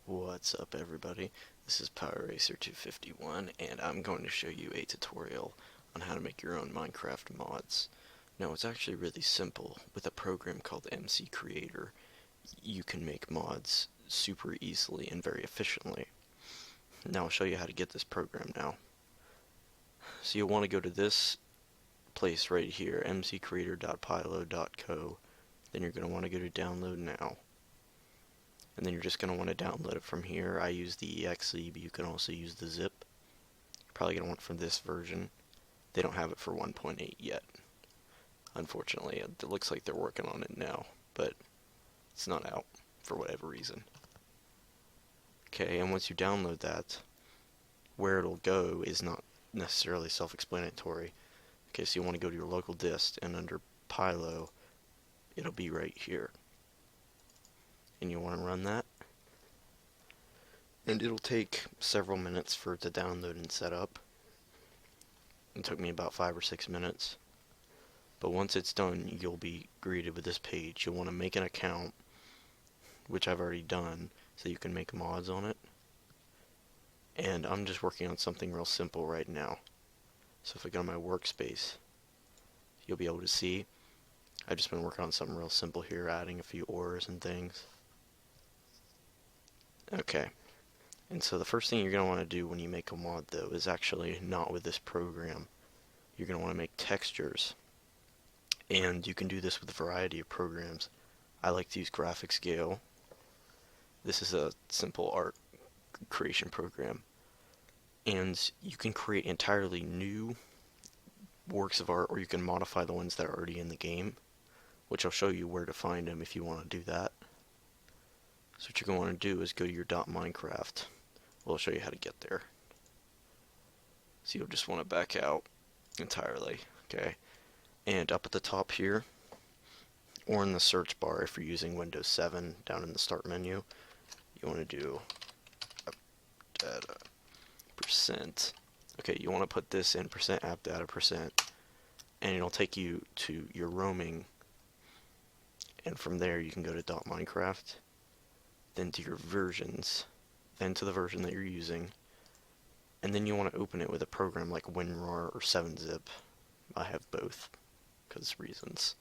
What's up, everybody? This is Power Racer 251 and I'm going to show you a tutorial on how to make your own Minecraft mods. Now, it's actually really simple. With a program called MCreator, you can make mods super easily and very efficiently. Now I'll show you how to get this program now. So you'll want to go to this place right here, mccreator.pylo.co. Then you're going to want to go to download now. And then you're just going to want to download it from here. I use the exe, but you can also use the zip. You're probably going to want it from this version. They don't have it for 1.8 yet, unfortunately. It looks like they're working on it now, but it's not out for whatever reason. Okay, and once you download that, where it'll go is not necessarily self-explanatory. Okay, so you want to go to your local dist, and under Pylo, it'll be right here. And you want to run that, and it'll take several minutes for it to download and set up. It took me about 5 or 6 minutes, but once it's done, you'll be greeted with this page. You'll want to make an account, which I've already done, so you can make mods on it. And I'm just working on something real simple right now. So if I go to my workspace, you'll be able to see I've just been working on something real simple here, adding a few ores and things. Okay, and so the first thing you're going to want to do when you make a mod, though, is actually not with this program. You're going to want to make textures, and you can do this with a variety of programs. I like to use Gale. This is a simple art creation program, and you can create entirely new works of art, or you can modify the ones that are already in the game, which I'll show you where to find them if you want to do that. So what you're going to want to do is go to your .minecraft. Well, I'll show you how to get there. So you'll just want to back out entirely, okay? And up at the top here, or in the search bar if you're using Windows 7, down in the start menu, you want to do appdata %. Okay, you want to put this in %appdata %, and it'll take you to your roaming, and from there you can go to .minecraft, then to your versions, then to the version that you're using, and then you want to open it with a program like WinRAR or 7-zip. I have both, because reasons.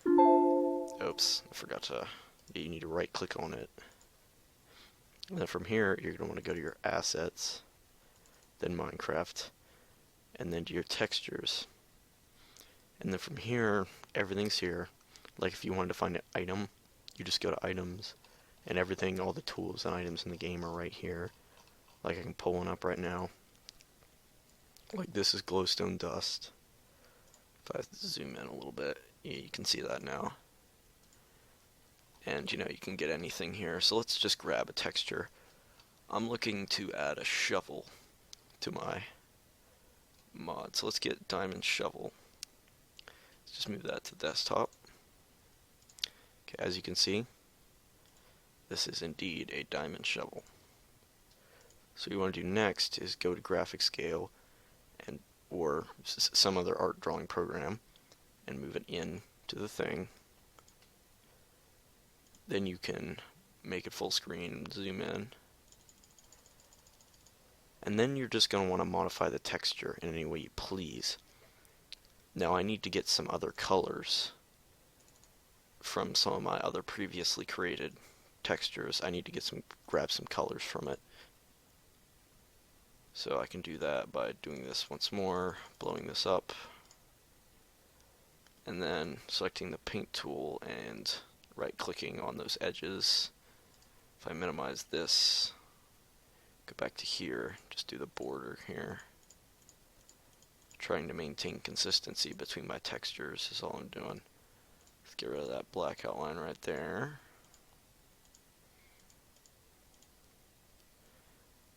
Oops, I forgot to, you need to right click on it. And then from here, you're going to want to go to your assets, then Minecraft, and then to your textures. And then from here, everything's here. Like if you wanted to find an item, you just go to items, and everything, all the tools and items in the game are right here. Like I can pull one up right now. Like this is glowstone dust. If I zoom in a little bit, yeah, you can see that now. And you know, you can get anything here. So let's just grab a texture. I'm looking to add a shovel to my mod. So let's get diamond shovel. Let's just move that to desktop. Okay, as you can see, this is indeed a diamond shovel. So what you want to do next is go to graphics scale and or some other art drawing program and move it in to the thing. Then you can make it full screen, zoom in. And then you're just going to want to modify the texture in any way you please. Now I need to get some other colors from some of my other previously created textures. I need to grab some colors from it. So I can do that by doing this once more, blowing this up, and then selecting the paint tool and right clicking on those edges. If I minimize this, go back to here, just do the border here. Trying to maintain consistency between my textures is all I'm doing. Let's get rid of that black outline right there.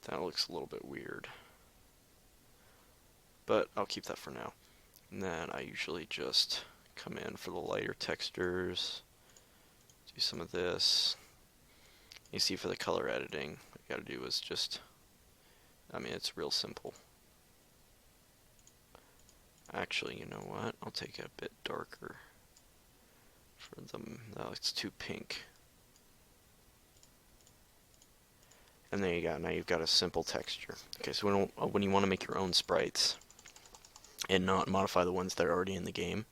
That looks a little bit weird, but I'll keep that for now. And then I usually just come in for the lighter textures, do some of this. You see, for the color editing, what you gotta do is just, I mean, it's real simple. Actually, you know what? I'll take it a bit darker for them. No, it's too pink. And there you go. Now you've got a simple texture. Okay, so when you want to make your own sprites and not modify the ones that are already in the game,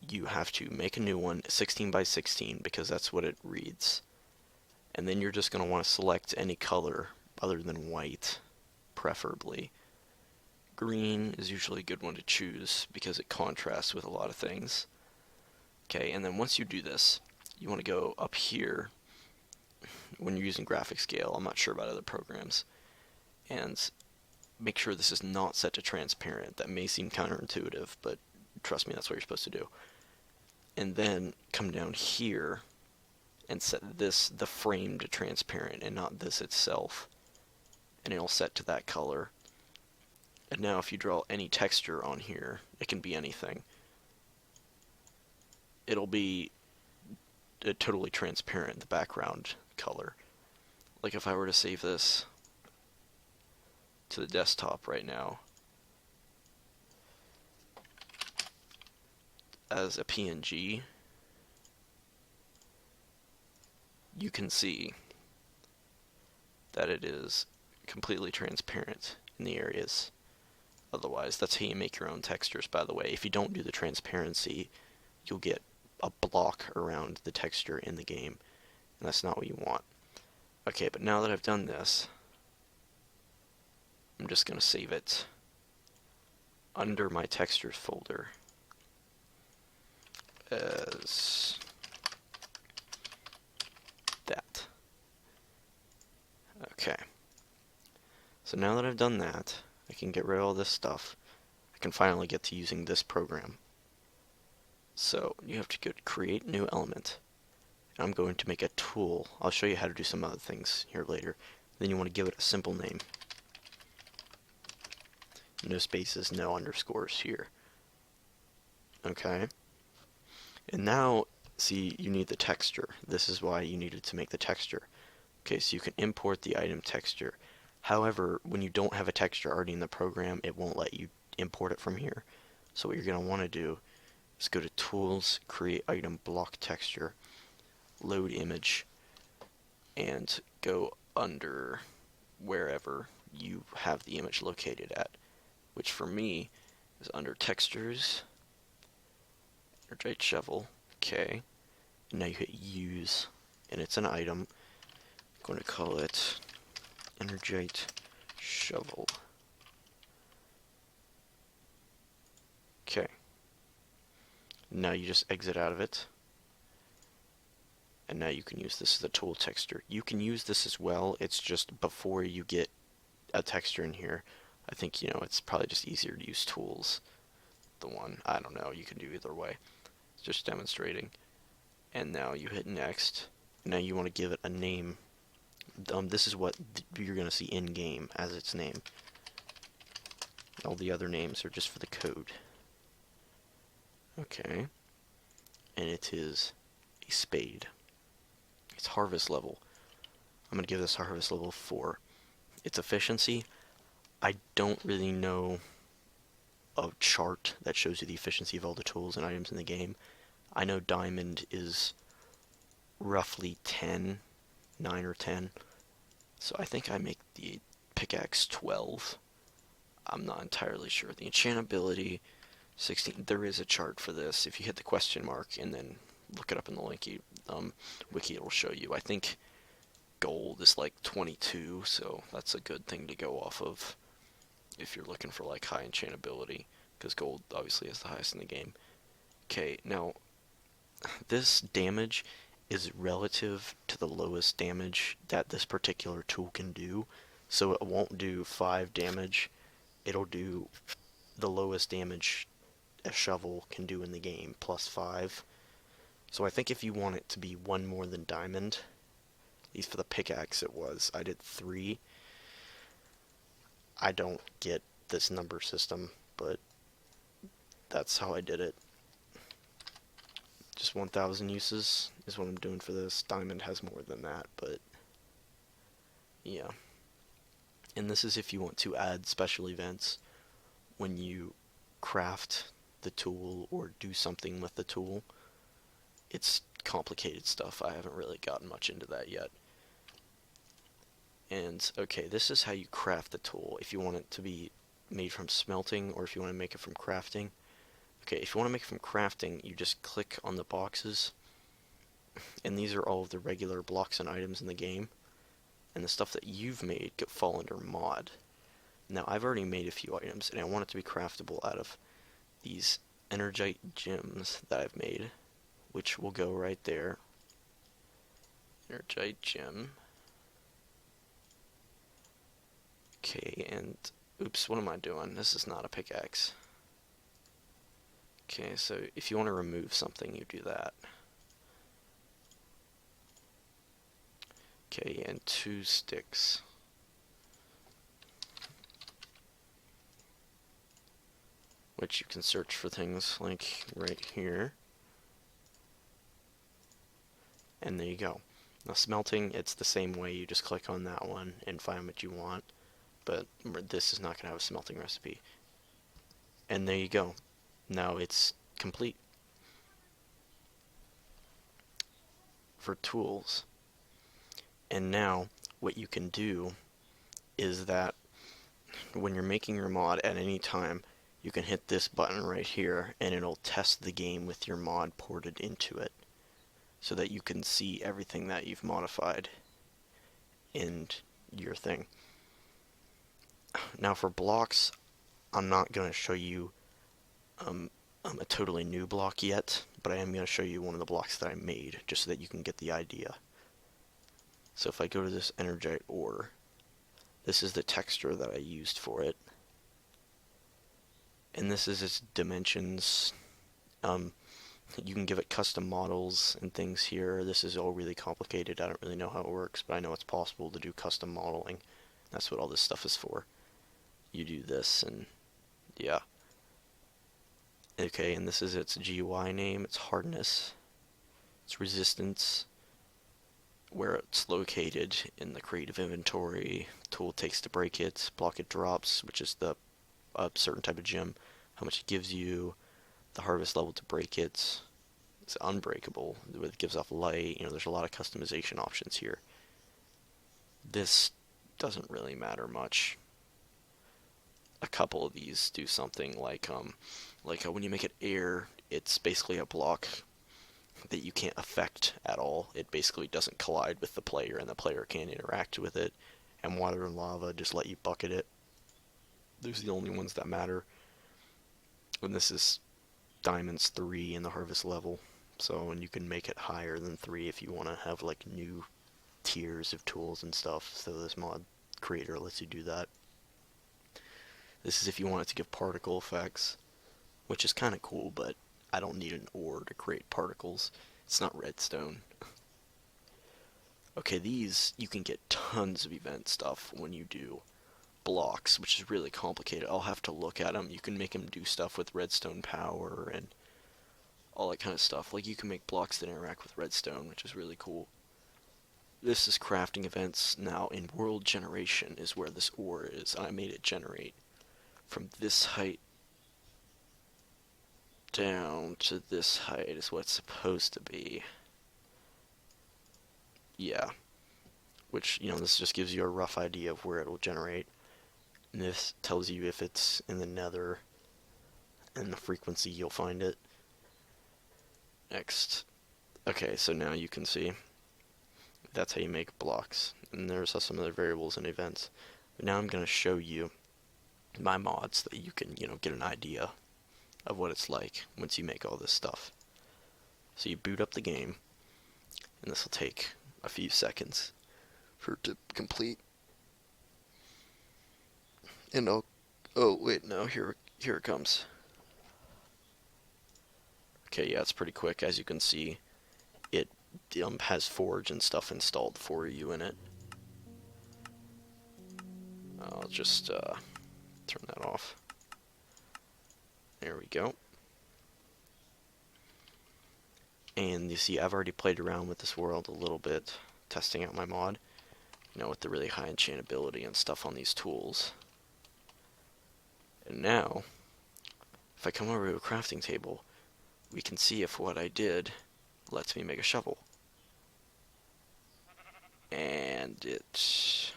you have to make a new one, 16 by 16, because that's what it reads. And then you're just going to want to select any color other than white, preferably. Green is usually a good one to choose because it contrasts with a lot of things. Okay, and then once you do this, you want to go up here when you're using graphics Gale. I'm not sure about other programs. And make sure this is not set to transparent. That may seem counterintuitive, but trust me, that's what you're supposed to do. And then come down here and set the frame to transparent and not this itself. And it'll set to that color. And now if you draw any texture on here, it can be anything. It'll be totally transparent, the background color. Like if I were to save this to the desktop right now as a PNG, you can see that it is completely transparent in the areas. Otherwise, that's how you make your own textures, by the way. If you don't do the transparency, you'll get a block around the texture in the game, and that's not what you want. Okay, but now that I've done this, I'm just going to save it under my textures folder as that. Okay. So now that I've done that, I can get rid of all this stuff. I can finally get to using this program. So you have to go to create new element. And I'm going to make a tool. I'll show you how to do some other things here later. Then you want to give it a simple name. No spaces, no underscores here. Okay. And now, see, you need the texture. This is why you needed to make the texture. Okay, so you can import the item texture. However, when you don't have a texture already in the program, it won't let you import it from here. So what you're going to want to do is go to Tools, Create Item Block Texture, Load Image, and go under wherever you have the image located at, which for me is under Textures, Energite Shovel, okay, and now you hit Use, and it's an item. I'm going to call it Energite Shovel. Okay. Now you just exit out of it. And now you can use this as a tool texture. You can use this as well. It's just before you get a texture in here. I think, it's probably just easier to use tools. I don't know. You can do either way. It's just demonstrating. And now you hit next. Now you want to give it a name. This is what you're going to see in game as its name. All the other names are just for the code. Okay. And it is a spade. It's harvest level. I'm going to give this harvest level 4. Its efficiency, I don't really know a chart that shows you the efficiency of all the tools and items in the game. I know diamond is roughly 10, 9 or 10. So I think I make the pickaxe 12. I'm not entirely sure. The enchantability, 16. There is a chart for this. If you hit the question mark and then look it up in the wiki, it'll show you. I think gold is like 22, so that's a good thing to go off of if you're looking for like high enchantability, because gold obviously is the highest in the game. Okay, now this damage is relative to the lowest damage that this particular tool can do, so it won't do 5 damage. It'll do the lowest damage a shovel can do in the game, plus 5. So I think if you want it to be 1 more than diamond, at least for the pickaxe it was, I did 3. I don't get this number system, but that's how I did it. Just 1,000 uses is what I'm doing for this. Diamond has more than that, but yeah. And this is if you want to add special events when you craft the tool or do something with the tool. It's complicated stuff. I haven't really gotten much into that yet. And okay, this is how you craft the tool. If you want it to be made from smelting, or if you want to make it from crafting. Okay, if you want to make it from crafting, you just click on the boxes, and these are all of the regular blocks and items in the game, and the stuff that you've made fall under mod. Now, I've already made a few items, and I want it to be craftable out of these energite gems that I've made, which will go right there. Energite gem. Okay, and oops, what am I doing? This is not a pickaxe. Okay, so if you want to remove something, you do that. Okay, and 2 sticks. Which you can search for things like right here. And there you go. Now smelting, it's the same way. You just click on that one and find what you want. But this is not going to have a smelting recipe. And there you go. Now it's complete. For tools. And now what you can do is that when you're making your mod at any time, you can hit this button right here and it'll test the game with your mod ported into it, so that you can see everything that you've modified in your thing. Now for blocks, I'm not going to show you a totally new block yet, but I am going to show you one of the blocks that I made, just so that you can get the idea. So if I go to this energite ore, this is the texture that I used for it. And this is its dimensions. You can give it custom models and things here. This is all really complicated. I don't really know how it works, but I know it's possible to do custom modeling. That's what all this stuff is for. You do this, and yeah. Okay, and this is its GUI name, its hardness, its resistance, where it's located in the creative inventory, tool it takes to break it, block it drops, which is the certain type of gem, how much it gives you, the harvest level to break it. It's unbreakable, it gives off light. There's a lot of customization options here. This doesn't really matter much. A couple of these do something like when you make it air, it's basically a block that you can't affect at all. It basically doesn't collide with the player, and the player can't interact with it. And water and lava just let you bucket it. Those are the only ones that matter. And this is diamonds 3 in the harvest level. So, and you can make it higher than 3 if you want to have like new tiers of tools and stuff. So this mod creator lets you do that. This is if you want it to give particle effects, which is kind of cool, but I don't need an ore to create particles. It's not redstone. Okay, these, you can get tons of event stuff when you do blocks, which is really complicated. I'll have to look at them. You can make them do stuff with redstone power and all that kind of stuff. Like, you can make blocks that interact with redstone, which is really cool. This is crafting events. Now, in world generation is where this ore is. I made it generate from this height down to this height is what it's supposed to be. Yeah. Which, this just gives you a rough idea of where it will generate. And this tells you if it's in the nether and the frequency you'll find it. Next. Okay, so now you can see that's how you make blocks. And there's some other variables and events. But now I'm going to show you my mods so that you can, get an idea of what it's like once you make all this stuff. So you boot up the game, and this will take a few seconds for it to complete. And oh wait, no, here it comes. Okay, yeah, it's pretty quick. As you can see, it has Forge and stuff installed for you in it. I'll just turn that off. There we go. And you see, I've already played around with this world a little bit, testing out my mod, with the really high enchantability and stuff on these tools. And now, if I come over to a crafting table, we can see if what I did lets me make a shovel. And it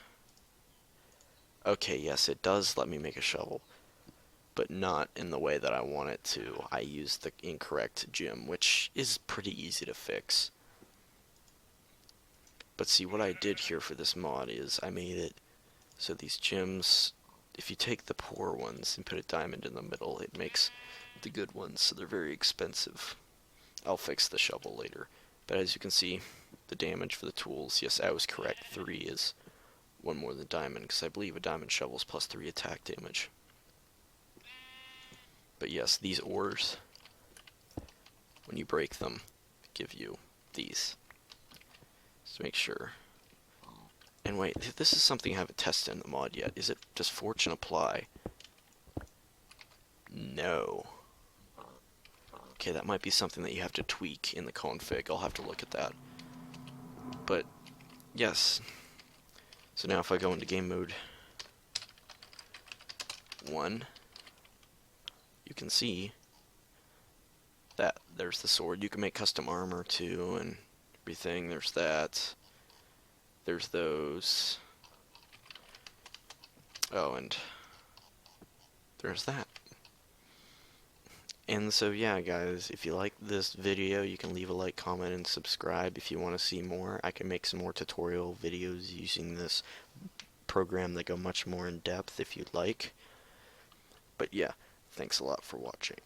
Okay, yes, it does let me make a shovel, but not in the way that I want it to. I used the incorrect gem, which is pretty easy to fix. But see, what I did here for this mod is I made it so these gems, if you take the poor ones and put a diamond in the middle, it makes the good ones, so they're very expensive. I'll fix the shovel later. But as you can see, the damage for the tools, yes, I was correct. 3 is one more than diamond, because I believe a diamond shovel is plus 3 attack damage. But yes, these ores, when you break them, give you these. Just make sure. And wait, this is something I haven't tested in the mod yet. Is it, does fortune apply? No. Okay, that might be something that you have to tweak in the config. I'll have to look at that. But, yes. So now if I go into game mode 1, you can see that there's the sword. You can make custom armor too and everything. There's that. There's those. Oh, and there's that. And so yeah, guys, if you like this video, you can leave a like, comment, and subscribe. If you want to see more, I can make some more tutorial videos using this program that go much more in depth if you'd like. But yeah, thanks a lot for watching.